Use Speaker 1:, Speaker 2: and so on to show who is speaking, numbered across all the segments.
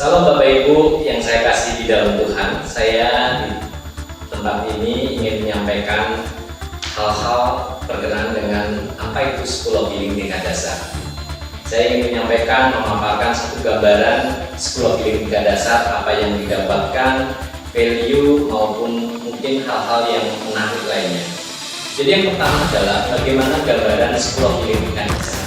Speaker 1: Salam Bapak Ibu yang saya kasih di dalam Tuhan. Saya di tempat ini ingin menyampaikan hal-hal berkenaan dengan apa itu psikologi tingkat dasar. Saya ingin menyampaikan, memaparkan satu gambaran psikologi tingkat dasar, apa yang didapatkan, value maupun mungkin hal-hal yang menarik lainnya. Jadi yang pertama adalah bagaimana gambaran psikologi tingkat dasar.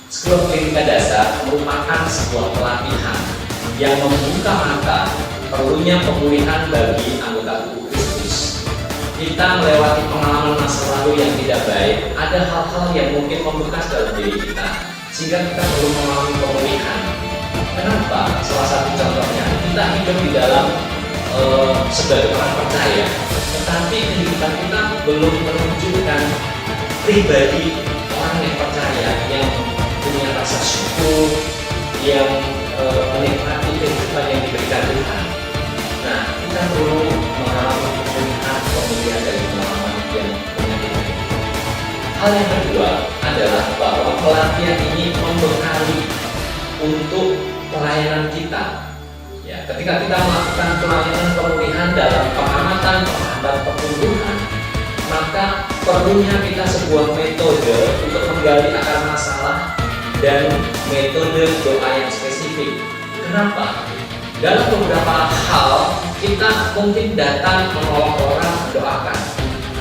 Speaker 1: Psikologi tingkat dasar merupakan sebuah pelatihan yang membuka mata perlunya pemulihan bagi anggota tubuh Kristus. Kita melewati pengalaman masa lalu yang tidak baik, ada hal-hal yang mungkin membekas dalam diri kita, sehingga kita perlu mengalami pemulihan. Kenapa? Salah satu contohnya, kita hidup di dalam sebagai orang percaya, tetapi kehidupan kita belum menunjukkan pribadi orang yang percaya, yang punya rasa syukur, yang menikmati kehidupan yang diberikan Tuhan. Nah, kita perlu mengalami pemulihan dari pengalaman yang menyakitkan. Hal yang kedua adalah bahwa pelatihan ini membekali untuk pelayanan kita. Ya, ketika kita melakukan pelayanan pemulihan dalam pengamatan terhadap pertumbuhan, maka perlunya kita sebuah metode untuk menggali akar masalah dan metode doa yang spesifik. Kenapa? Dalam beberapa hal kita mungkin datang menolong orang mendoakan,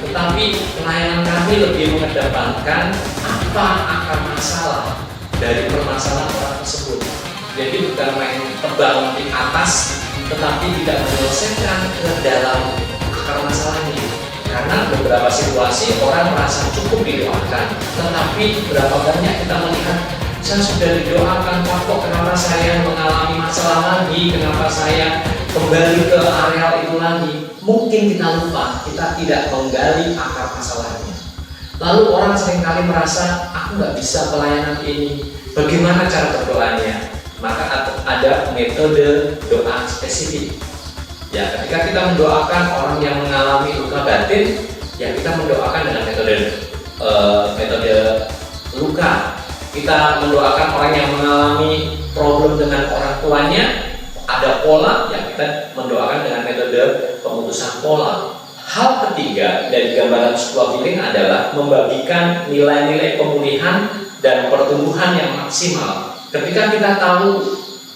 Speaker 1: tetapi pelayanan kami lebih mengedepankan apa akar masalah dari permasalahan orang tersebut. Jadi bukan main tebang di atas, tetapi tidak menyelesaikan ke dalam akar masalahnya. Karena beberapa situasi orang merasa cukup didoakan, tetapi berapa banyak kita melihat, saya sudah didoakan Pak, kok kenapa saya mengalami masalah lagi, kenapa saya kembali ke area itu lagi. Mungkin kita lupa, kita tidak menggali akar masalahnya. Lalu orang seringkali merasa, aku nggak bisa pelayanan ini, bagaimana cara berdoanya? Maka ada metode doa spesifik. Ya, ketika kita mendoakan orang yang mengalami luka batin, ya kita mendoakan dengan metode luka. Kita mendoakan orang yang mengalami problem dengan orang tuanya, ada pola, ya kita mendoakan dengan metode pemutusan pola. Hal ketiga dari gambaran psikologi healing adalah membagikan nilai-nilai pemulihan dan pertumbuhan yang maksimal. Ketika kita tahu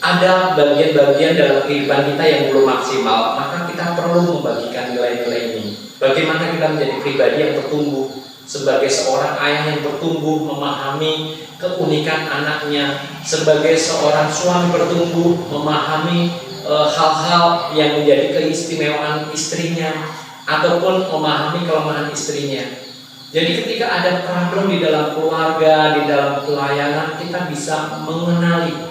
Speaker 1: ada bagian-bagian dalam kehidupan kita yang belum maksimal, maka kita perlu membagikan nilai-nilai ini. Bagaimana kita menjadi pribadi yang bertumbuh, sebagai seorang ayah yang bertumbuh memahami keunikan anaknya, sebagai seorang suami bertumbuh memahami hal-hal yang menjadi keistimewaan istrinya, ataupun memahami kelemahan istrinya. Jadi ketika ada problem di dalam keluarga, di dalam pelayanan, kita bisa mengenali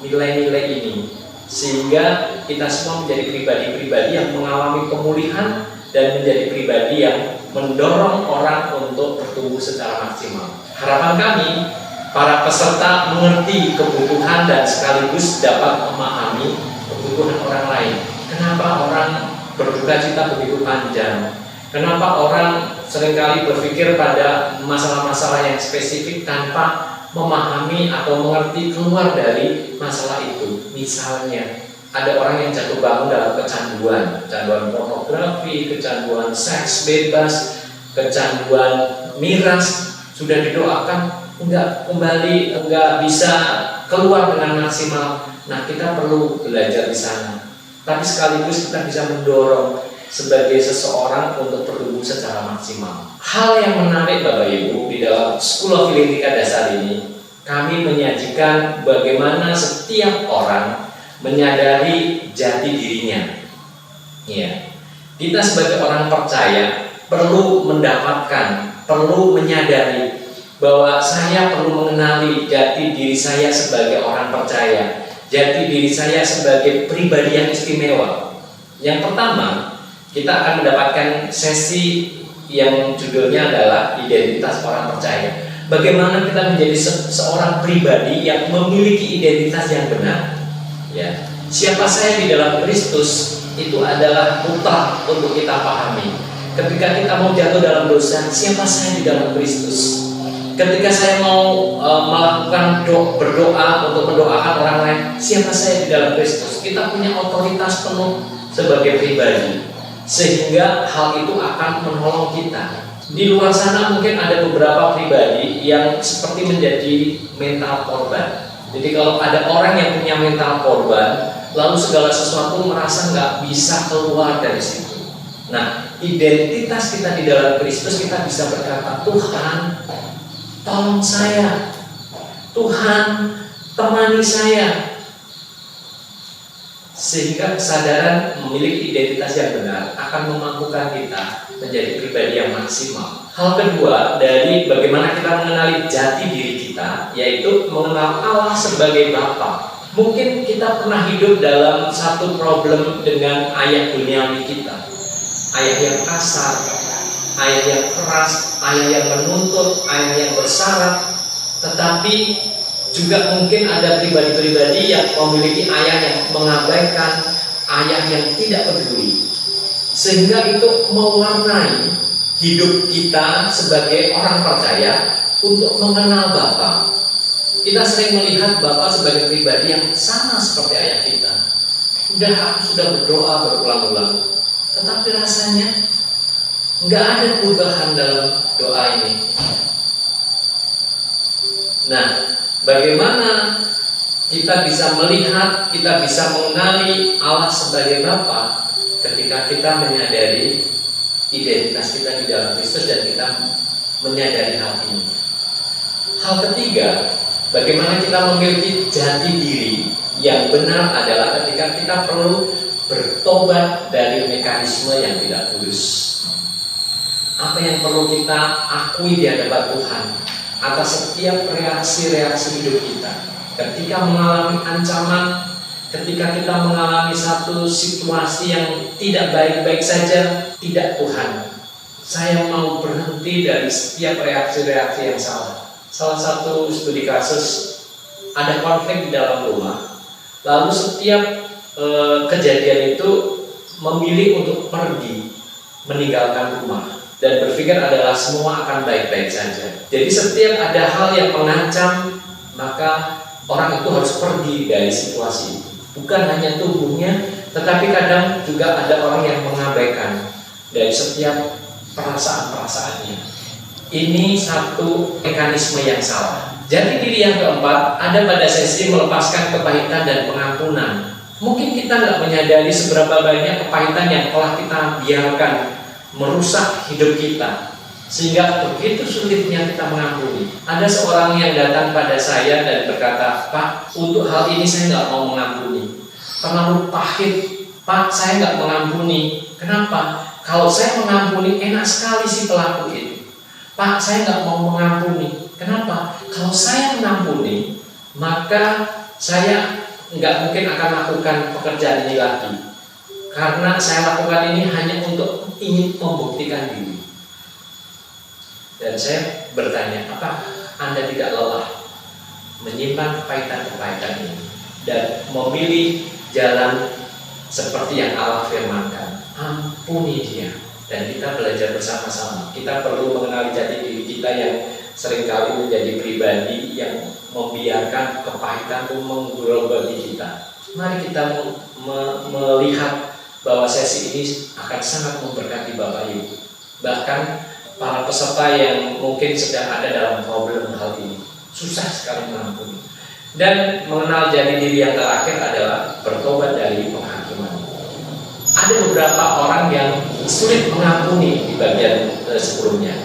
Speaker 1: nilai-nilai ini, sehingga kita semua menjadi pribadi-pribadi yang mengalami pemulihan dan menjadi pribadi yang mendorong orang untuk bertumbuh secara maksimal. Harapan kami, para peserta mengerti kebutuhan dan sekaligus dapat memahami kebutuhan orang lain. Kenapa orang berduka cita begitu panjang? Kenapa orang seringkali berpikir pada masalah-masalah yang spesifik tanpa memahami atau mengerti keluar dari masalah itu? Misalnya, ada orang yang jatuh bangun dalam kecanduan pornografi, kecanduan seks bebas, kecanduan miras, sudah didoakan enggak bisa keluar dengan maksimal. Nah, kita perlu belajar di sana. Tapi sekaligus kita bisa mendorong sebagai seseorang untuk bertumbuh secara maksimal. Hal yang menarik Bapak Ibu di dalam School of Healing tingkat dasar ini, kami menyajikan bagaimana setiap orang menyadari jati dirinya. Ya, kita sebagai orang percaya perlu mendapatkan, perlu menyadari bahwa saya perlu mengenali jati diri saya sebagai orang percaya, jati diri saya sebagai pribadi yang istimewa. Yang pertama, kita akan mendapatkan sesi yang judulnya adalah identitas orang percaya. Bagaimana kita menjadi seorang pribadi yang memiliki identitas yang benar. Ya, siapa saya di dalam Kristus itu adalah mutlak untuk kita pahami. Ketika kita mau jatuh dalam dosa, siapa saya di dalam Kristus? Ketika saya mau melakukan berdoa untuk mendoakan orang lain, siapa saya di dalam Kristus? Kita punya otoritas penuh sebagai pribadi, sehingga hal itu akan menolong kita. Di luar sana mungkin ada beberapa pribadi yang seperti menjadi mental korban. Jadi kalau ada orang yang punya mental korban, lalu segala sesuatu merasa nggak bisa keluar dari situ. Nah, identitas kita di dalam Kristus, kita bisa berkata, Tuhan, tolong saya, Tuhan, temani saya. Sehingga kesadaran memiliki identitas yang benar akan memampukan kita menjadi pribadi yang maksimal. Hal kedua dari bagaimana kita mengenali jati diri kita, yaitu mengenal Allah sebagai Bapa. Mungkin kita pernah hidup dalam satu problem dengan ayah duniawi kita. Ayah yang kasar, ayah yang keras, ayah yang menuntut, ayah yang bersyarat. Tetapi juga mungkin ada pribadi-pribadi yang memiliki ayah yang mengabaikan, ayah yang tidak peduli. Sehingga itu mewarnai hidup kita sebagai orang percaya untuk mengenal Bapa. Kita sering melihat Bapa sebagai pribadi yang sama seperti ayah kita. Aku sudah berdoa berulang-ulang, tetapi rasanya nggak ada perubahan dalam doa ini. Nah, bagaimana kita bisa melihat, kita bisa mengenali Allah sebagai Bapa ketika kita menyadari identitas kita di dalam Kristus dan kita menyadari hal ini. Hal ketiga, bagaimana kita memiliki jati diri yang benar adalah ketika kita perlu bertobat dari mekanisme yang tidak tulus. Apa yang perlu kita akui di hadapan Tuhan atas setiap reaksi-reaksi hidup kita. Ketika mengalami ancaman, ketika kita mengalami satu situasi yang tidak baik-baik saja, tidak, Tuhan, saya mau berhenti dari setiap reaksi-reaksi yang salah. Salah satu studi kasus, ada konflik di dalam rumah, lalu setiap kejadian itu memilih untuk pergi meninggalkan rumah dan berpikir adalah semua akan baik-baik saja. Jadi setiap ada hal yang mengancam, maka orang itu harus pergi dari situasi itu. Bukan hanya tubuhnya, tetapi kadang juga ada orang yang mengabaikan dari setiap perasaan-perasaannya. Ini satu mekanisme yang salah. Jadi diri yang keempat ada pada sesi melepaskan kepahitan dan pengampunan. Mungkin kita nggak menyadari seberapa banyak kepahitan yang telah kita biarkan merusak hidup kita, sehingga begitu sulitnya kita mengampuni. Ada seorang yang datang pada saya dan berkata, Pak, untuk hal ini saya nggak mau mengampuni. Terlalu pahit, Pak, saya nggak mengampuni. Kenapa? Kalau saya mengampuni, enak sekali si pelaku itu. Pak, saya nggak mau mengampuni. Kenapa? Kalau saya mengampuni, maka saya nggak mungkin akan lakukan pekerjaan ini lagi. Karena saya lakukan ini hanya untuk ingin membuktikan diri. Dan saya bertanya, apa Anda tidak lelah menyimpan kepahitan-kepahitan ini dan memilih jalan seperti yang Allah firmankan? Ampuni dia. Dan kita belajar bersama-sama. Kita perlu mengenali jati diri kita yang seringkali menjadi pribadi yang membiarkan kepahitan itu menggerogoti kita. Mari kita melihat bahwa sesi ini akan sangat memberkati Bapak Ibu. Bahkan para peserta yang mungkin sedang ada dalam problem hal ini, susah sekali mengampuni. Dan mengenal jati diri yang terakhir adalah bertobat dari penghakiman. Ada beberapa orang yang sulit mengampuni di bagian sebelumnya,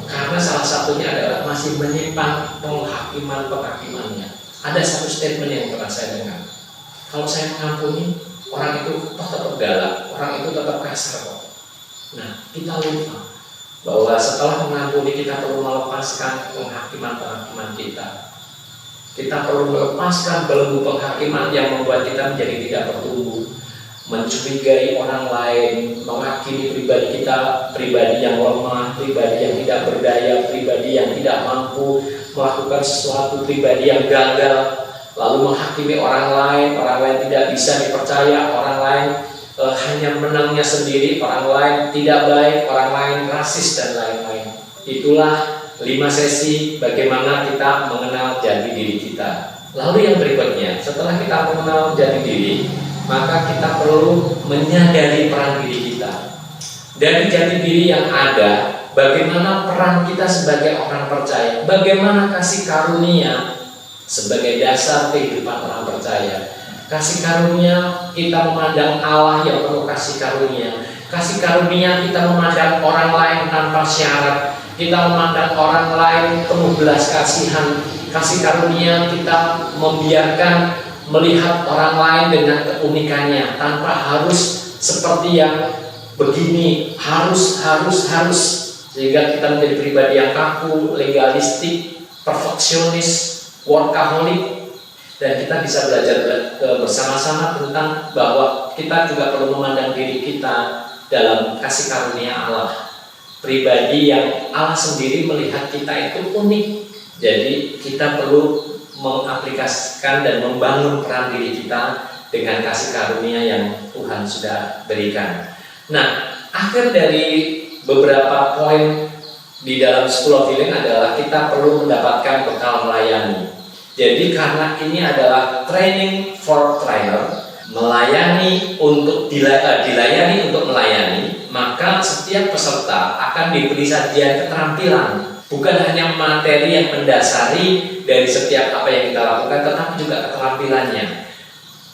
Speaker 1: karena salah satunya adalah masih menyimpan penghakimannya. Ada satu statement yang pernah saya dengar, kalau saya mengampuni, orang itu tetap galak, orang itu tetap kasar kok. Nah, kita lupa bahwa setelah mengampuni kita perlu melepaskan penghakiman kita. Kita perlu melepaskan belenggu penghakiman yang membuat kita menjadi tidak bertumbuh, mencurigai orang lain, menghakimi pribadi kita, pribadi yang lemah, pribadi yang tidak berdaya, pribadi yang tidak mampu melakukan sesuatu, pribadi yang gagal, lalu menghakimi orang lain tidak bisa dipercaya, orang lain hanya menangnya sendiri, orang lain tidak baik, orang lain rasis dan lain-lain. Itulah 5 sesi bagaimana kita mengenal jati diri kita. Lalu yang berikutnya, setelah kita mengenal jati diri, maka kita perlu menyadari peran diri kita. Dari jati diri yang ada, bagaimana peran kita sebagai orang percaya, bagaimana kasih karunia sebagai dasar kehidupan orang percaya. Kasih karunia kita memandang Allah yang penuh kasih karunia. Kasih karunia kita memandang orang lain tanpa syarat. Kita memandang orang lain penuh belas kasihan. Kasih karunia kita membiarkan melihat orang lain dengan keunikannya tanpa harus seperti yang begini, harus sehingga kita menjadi pribadi yang kaku, legalistik, perfeksionis, workaholic. Dan kita bisa belajar bersama-sama tentang bahwa kita juga perlu memandang diri kita dalam kasih karunia Allah. Pribadi yang Allah sendiri melihat kita itu unik. Jadi kita perlu mengaplikasikan dan membangun peran diri kita dengan kasih karunia yang Tuhan sudah berikan. Nah, akhir dari beberapa poin di dalam School of Healing adalah kita perlu mendapatkan bekal melayani. Jadi karena ini adalah training for trainer, melayani untuk dilayani untuk melayani, maka setiap peserta akan diberi sajian keterampilan, bukan hanya materi yang mendasari dari setiap apa yang kita lakukan, tetapi juga keterampilannya.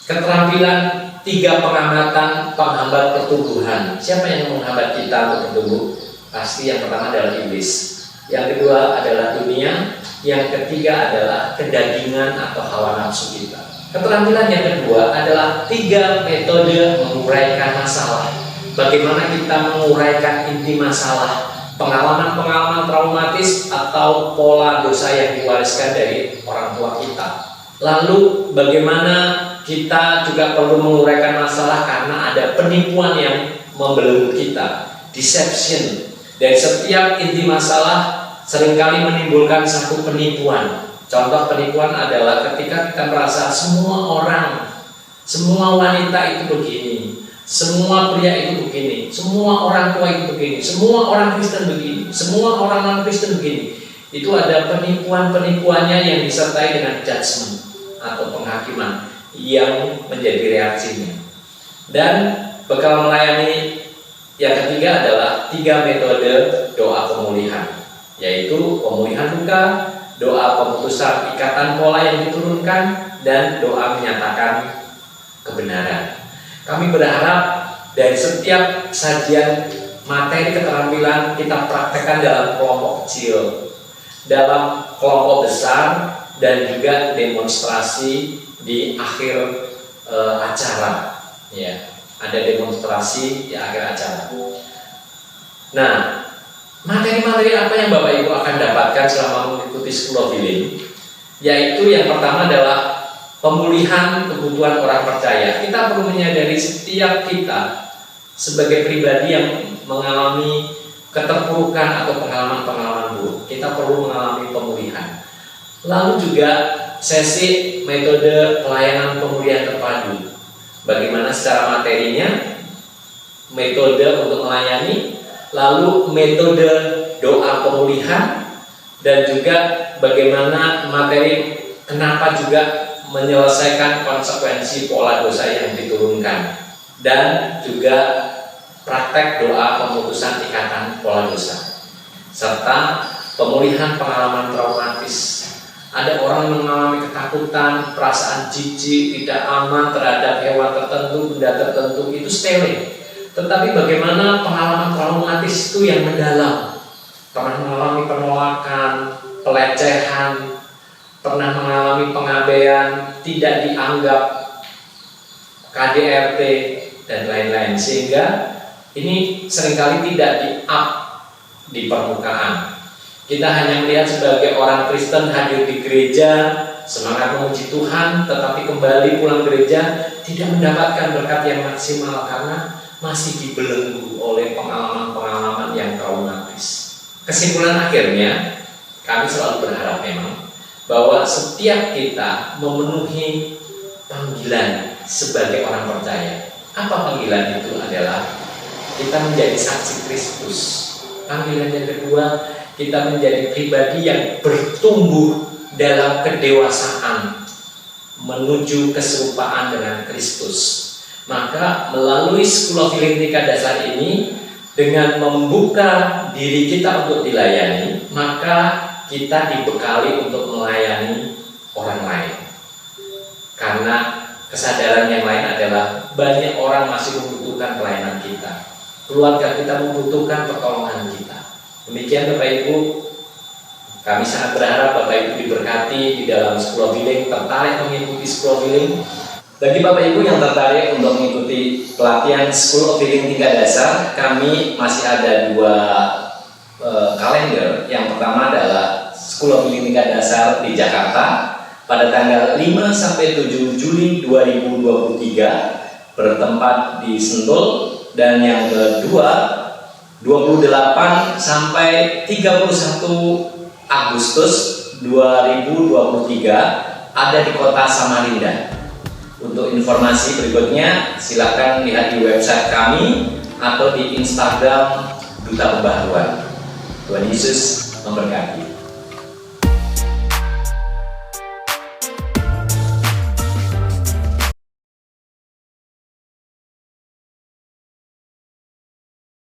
Speaker 1: Keterampilan 3 pengamatan penghambat pertumbuhan. Siapa yang menghambat kita untuk bertumbuh? Pasti yang pertama adalah iblis. Yang kedua adalah dunia. Yang ketiga adalah kedagingan atau hawa nafsu kita. Keterampilan yang kedua adalah 3 metode menguraikan masalah. Bagaimana kita menguraikan inti masalah, pengalaman-pengalaman traumatis atau pola dosa yang diwariskan dari orang tua kita. Lalu bagaimana kita juga perlu menguraikan masalah karena ada penipuan yang membelenggu kita, deception. Dari setiap inti masalah seringkali menimbulkan satu penipuan. Contoh penipuan adalah ketika kita merasa semua orang, semua wanita itu begini, semua pria itu begini, semua orang tua itu begini, semua orang Kristen begini, semua orang non-Kristen begini. Itu ada penipuan-penipuannya yang disertai dengan judgment atau penghakiman yang menjadi reaksinya. Dan bekal melayani yang ketiga adalah 3 metode doa pemulihan, yaitu pemulihan luka, doa pemutusan ikatan pola yang diturunkan, dan doa menyatakan kebenaran. Kami berharap dari setiap sajian materi keterampilan kita praktekkan dalam kelompok kecil, dalam kelompok besar, dan juga demonstrasi di akhir acara. Ya, ada demonstrasi di akhir acara. Nah, materi-materi apa yang Bapak Ibu akan dapatkan selama mengikuti School of Healing? Yaitu yang pertama adalah pemulihan kebutuhan orang percaya. Kita perlu menyadari setiap kita sebagai pribadi yang mengalami keterpurukan atau pengalaman-pengalaman buruk, kita perlu mengalami pemulihan. Lalu juga sesi metode pelayanan pemulihan terpadu. Bagaimana secara materinya, metode untuk melayani, lalu metode doa pemulihan, dan juga bagaimana materi kenapa juga menyelesaikan konsekuensi pola dosa yang diturunkan, dan juga praktek doa pemutusan ikatan pola dosa, serta pemulihan pengalaman traumatis. Ada orang yang mengalami ketakutan, perasaan jijik, tidak aman terhadap hewan tertentu, benda tertentu, itu sepele. Tetapi bagaimana pengalaman traumatis itu yang mendalam, pernah mengalami penolakan, pelecehan, pernah mengalami pengabaian, tidak dianggap, KDRT, dan lain-lain, sehingga ini seringkali tidak di-up di permukaan. Kita hanya melihat sebagai orang Kristen hadir di gereja, semangat memuji Tuhan, tetapi kembali pulang gereja tidak mendapatkan berkat yang maksimal karena masih dibelenggu oleh pengalaman-pengalaman yang traumatis. Kesimpulan akhirnya, kami selalu berharap memang bahwa setiap kita memenuhi panggilan sebagai orang percaya. Apa panggilan itu? Adalah kita menjadi saksi Kristus. Panggilan yang kedua, kita menjadi pribadi yang bertumbuh dalam kedewasaan menuju keserupaan dengan Kristus. Maka melalui School of Healing tingkat dasar ini, dengan membuka diri kita untuk dilayani, maka kita dibekali untuk melayani orang lain. Karena kesadaran yang lain adalah banyak orang masih membutuhkan pelayanan kita. Keluarga kita membutuhkan pertolongan kita. Demikian Bapak Ibu, kami sangat berharap Bapak Ibu diberkati di dalam School of Healing, tertarik mengikuti School of Healing. Bagi Bapak Ibu yang tertarik untuk mengikuti pelatihan School of Healing tingkat dasar, kami masih ada dua kalender. Yang pertama adalah School of Healing tingkat dasar di Jakarta pada tanggal 5 sampai 7 Juli 2023 bertempat di Sentul, dan yang kedua 28 sampai 31 Agustus 2023 ada di kota Samarinda. Untuk informasi berikutnya silakan lihat di website kami atau di Instagram Duta Pembaharuan. Tuhan Yesus memberkati.